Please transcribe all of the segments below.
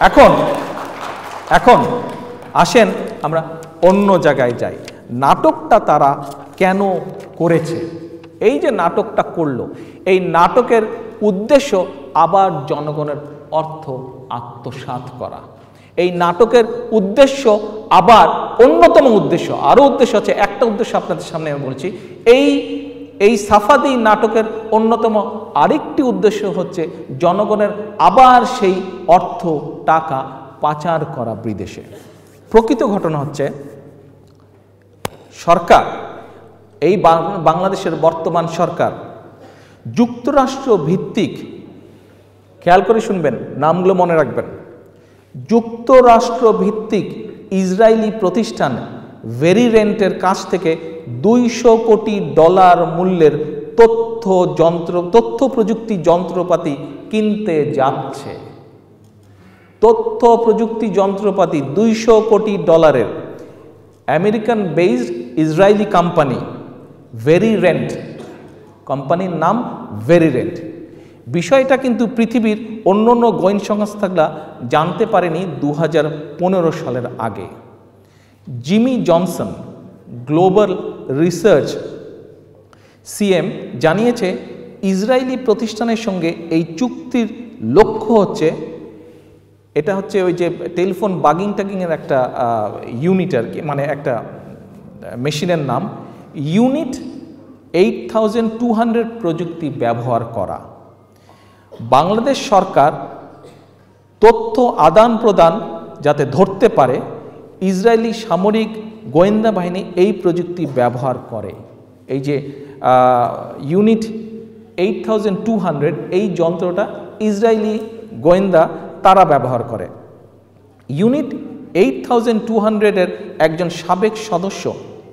এখন এখন আসেন আমরা অন্য জায়গায় যাই। নাটকটা তারা কেন করেছে? এই যে নাটকটা করলো, এই নাটকের উদ্দেশ্য আবার জনগণের অর্থ আত্মসাৎ করা। এই নাটকের উদ্দেশ্য আবার অন্যতম উদ্দেশ্য, আরও উদ্দেশ্য আছে, একটা উদ্দেশ্য আপনাদের সামনে আমি বলছি। এই সাফাদি নাটকের অন্যতম আরেকটি উদ্দেশ্য হচ্ছে জনগণের আবার সেই অর্থ টাকা পাচার করা বিদেশে। প্রকৃত ঘটনা হচ্ছে সরকার, এই বাংলাদেশের বর্তমান সরকার যুক্তরাষ্ট্র ভিত্তিক, খেয়াল করে শুনবেন, নামগুলো মনে রাখবেন, যুক্তরাষ্ট্র ভিত্তিক ইসরায়েলি প্রতিষ্ঠান ভেরিরেন্টের কাছ থেকে $200 কোটি মূল্যের তথ্য প্রযুক্তি যন্ত্রপাতি কিনতে যাচ্ছে। তথ্য প্রযুক্তি যন্ত্রপাতি $200 কোটি। আমেরিকান বেসড ইসরায়েলি কোম্পানি ভেরিরেন্ট, কোম্পানির নাম ভেরিরেন্ট। বিষয়টা কিন্তু পৃথিবীর অন্যান্য গোয়েন্দা সংস্থাগুলো জানতে পারেনি 2015 সালের আগে। Jimmy Johnson global research CM জানিয়েছে ইসরায়েলি প্রতিষ্ঠানের সঙ্গে এই চুক্তির লক্ষ্য হচ্ছে, এটা হচ্ছে ওই যে টেলিফোন বাগিং টাগিংয়ের একটা ইউনিট আর কি, মানে একটা মেশিনের নাম, ইউনিট 8200 প্রযুক্তি ব্যবহার করা। বাংলাদেশ সরকার তথ্য আদান প্রদান যাতে ধরতে পারে, ইসরায়েলি সামরিক গোয়েন্দা বাহিনী এই প্রযুক্তি ব্যবহার করে। এই যে ইউনিট 8200, এই যন্ত্রটা ইসরায়েলি গোয়েন্দা তারা ব্যবহার করে। ইউনিট 8200-এর একজন সাবেক সদস্য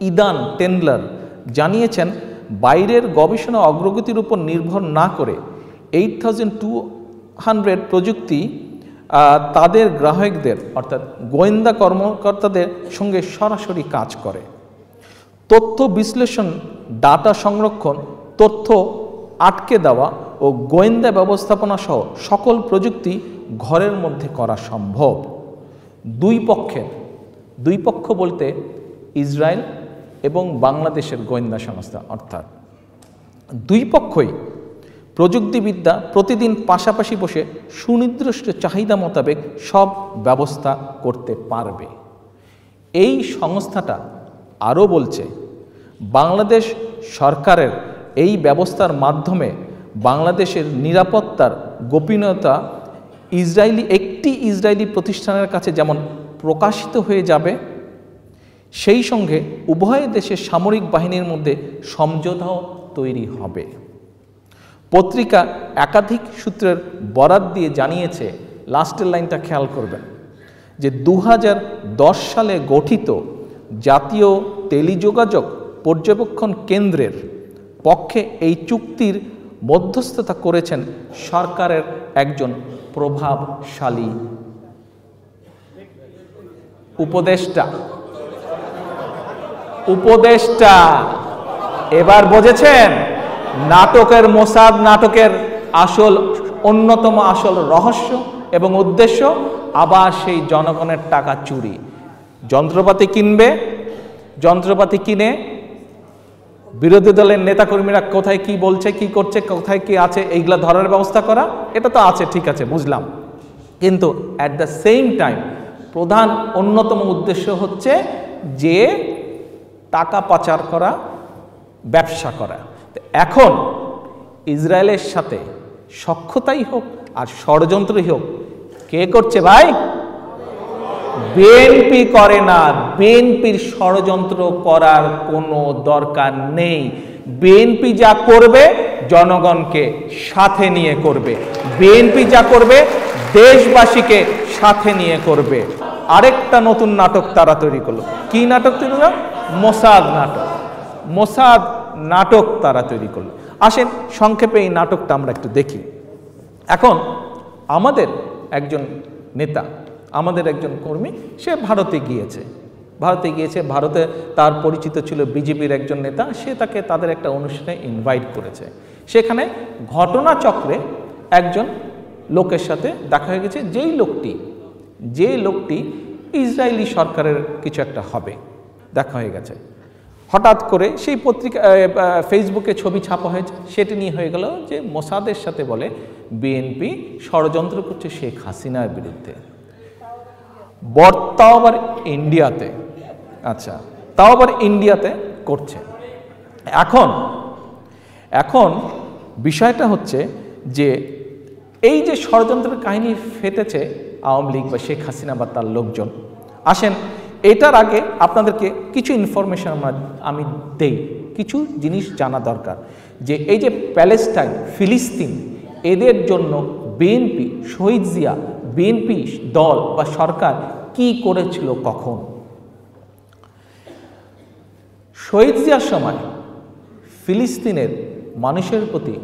ইদান টেন্ডলার জানিয়েছেন, বাইরের গবেষণা অগ্রগতির উপর নির্ভর না করে 8200 প্রযুক্তি তাদের গ্রাহকদের অর্থাৎ গোয়েন্দা কর্মকর্তাদের সঙ্গে সরাসরি কাজ করে। তথ্য বিশ্লেষণ, ডাটা সংরক্ষণ, তথ্য আটকে দেওয়া ও গোয়েন্দা ব্যবস্থাপনা সহ সকল প্রযুক্তি ঘরের মধ্যে করা সম্ভব। দুই পক্ষ বলতে ইসরায়েল এবং বাংলাদেশের গোয়েন্দা সংস্থা, অর্থাৎ দুই পক্ষই প্রযুক্তিবিদ্যা প্রতিদিন পাশাপাশি বসে সুনির্দিষ্ট চাহিদা মোতাবেক সব ব্যবস্থা করতে পারবে। এই সংস্থাটা আরও বলছে, বাংলাদেশ সরকারের এই ব্যবস্থার মাধ্যমে বাংলাদেশের নিরাপত্তার গোপনীয়তা একটি ইসরায়েলি প্রতিষ্ঠানের কাছে যেমন প্রকাশিত হয়ে যাবে, সেই সঙ্গে উভয় দেশের সামরিক বাহিনীর মধ্যে সমঝোতাও তৈরি হবে। পত্রিকা একাধিক সূত্রের বরাত দিয়ে জানিয়েছে, লাস্টের লাইনটা খেয়াল করবেন, যে 2010 সালে গঠিত জাতীয় টেলিযোগাযোগ পর্যবেক্ষণ কেন্দ্রের পক্ষে এই চুক্তির মধ্যস্থতা করেছেন সরকারের একজন প্রভাবশালী উপদেষ্টা। এবার বুঝেছেন নাটকের মোসাদ নাটকের অন্যতম আসল রহস্য এবং উদ্দেশ্য? আবার সেই জনগণের টাকা চুরি। যন্ত্রপাতি কিনবে, যন্ত্রপাতি কিনে বিরোধী দলের নেতাকর্মীরা কোথায় কি বলছে, কি করছে, কোথায় কি আছে, এইগুলা ধরার ব্যবস্থা করা। এটা তো আছে, ঠিক আছে, বুঝলাম, কিন্তু অ্যাট দ্য সেম টাইম প্রধান অন্যতম উদ্দেশ্য হচ্ছে যে টাকা পাচার করা, ব্যবসা করা। এখন ইসরায়েলের সাথে সখ্যতাই হোক আর ষড়যন্ত্রই হোক, কে করছে ভাই? বিএনপি করে না। বিএনপির ষড়যন্ত্র করার কোনো দরকার নেই। বিএনপি যা করবে জনগণকে সাথে নিয়ে করবে। বিএনপি যা করবে দেশবাসীকে সাথে নিয়ে করবে। আরেকটা নতুন নাটক তারা তৈরি করলো। কি নাটক তৈরি করলো? মোসাদ নাটক। মোসাদ নাটক তারা তৈরি করলো। আসেন সংক্ষেপে এই নাটকটা আমরা একটু দেখি। এখন আমাদের একজন নেতা, আমাদের একজন কর্মী, সে ভারতে গিয়েছে। ভারতে তার পরিচিত ছিল বিজেপির একজন নেতা, সে তাকে তাদের একটা অনুষ্ঠানে ইনভাইট করেছে। সেখানে ঘটনাচক্রে একজন লোকের সাথে দেখা হয়ে গেছে, যেই লোকটি যে লোকটি ইসরায়েলি সরকারের কিছু একটা হবে, দেখা হয়ে গেছে। হঠাৎ করে সেই পত্রিকা ফেসবুকে ছবি ছাপা হয়েছে, সেটি নিয়ে হয়ে গেল যে মোসাদের সাথে বলে বিএনপি ষড়যন্ত্র করছে শেখ হাসিনার বিরুদ্ধে। তাও আবার ইন্ডিয়াতে, আচ্ছা তাও আবার ইন্ডিয়াতে করছে। এখন বিষয়টা হচ্ছে যে এই যে ষড়যন্ত্রের কাহিনী ফেটেছে আওয়ামী লীগ বা শেখ হাসিনা বা তার লোকজন, আসেন এটার আগে আপনাদেরকে কিছু ইনফরমেশন আমি দেই, কিছু জিনিস জানা দরকার যে এই যে প্যালেস্টাইন, ফিলিস্তিন, এদের জন্য বিএনপি, শহীদ জিয়া, বিএনপি দল বা সরকার কি করেছিল কখন। শহীদ জিয়ার সময় ফিলিস্তিনের মানুষের প্রতি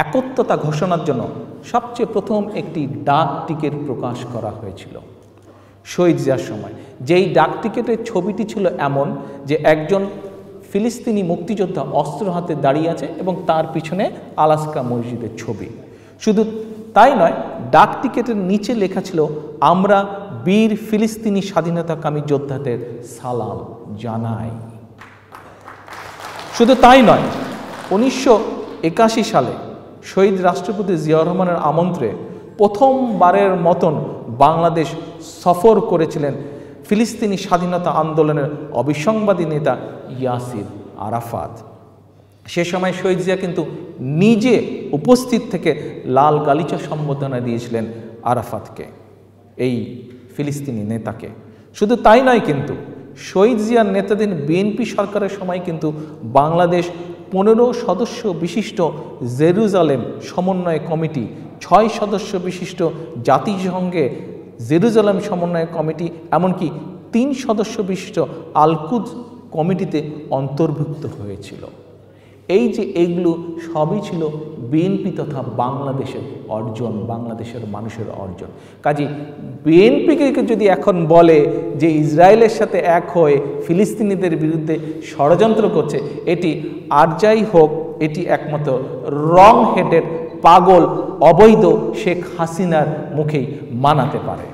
একত্বতা ঘোষণার জন্য সবচেয়ে প্রথম একটি ডাক টিকিট প্রকাশ করা হয়েছিল শহীদ জিয়ার সময়। যেই ডাক টিকিটের ছবিটি ছিল এমন যে একজন ফিলিস্তিনি মুক্তিযোদ্ধা অস্ত্র হাতে দাঁড়িয়ে আছে এবং তার পিছনে আলাস্কা মসজিদের ছবি। শুধু তাই নয়, ডাক টিকিটের নিচে লেখা ছিল আমরা বীর ফিলিস্তিনি স্বাধীনতাকামী যোদ্ধাদের সালাম জানাই। শুধু তাই নয়, 1981 সালে শহীদ রাষ্ট্রপতি জিয়াউর রহমানের আমন্ত্রণে প্রথমবারের মতন বাংলাদেশ সফর করেছিলেন ফিলিস্তিনি স্বাধীনতা আন্দোলনের অবিসংবাদী নেতা ইয়াসির আরাফাত। সে সময় শহীদ জিয়া কিন্তু নিজে উপস্থিত থেকে লাল গালিচা সম্বোধনা দিয়েছিলেন আরাফাতকে, এই ফিলিস্তিনি নেতাকে। শুধু তাই নয়, কিন্তু শহীদ জিয়ার নেতাধীন বিএনপি সরকারের সময় কিন্তু বাংলাদেশ 15 সদস্য বিশিষ্ট জেরুজালেম সমন্বয় কমিটি, 6 সদস্য বিশিষ্ট জাতিসংঘে জেরুজালেম সমন্বয় কমিটি, এমনকি 3 সদস্য বিশিষ্ট আল-কুদস কমিটিতে অন্তর্ভুক্ত হয়েছিল। এই যে এইগুলো সবই ছিল বিএনপি তথা বাংলাদেশের অর্জন, বাংলাদেশের মানুষের অর্জন। কাজে বিএনপিকে যদি এখন বলে যে ইসরায়েলের সাথে এক হয়ে ফিলিস্তিনিদের বিরুদ্ধে ষড়যন্ত্র করছে, এটি আর যাই হোক, এটি একমাত্র রং হেডেড, পাগল, অবৈধ শেখ হাসিনার মুখেই মানাতে পারে।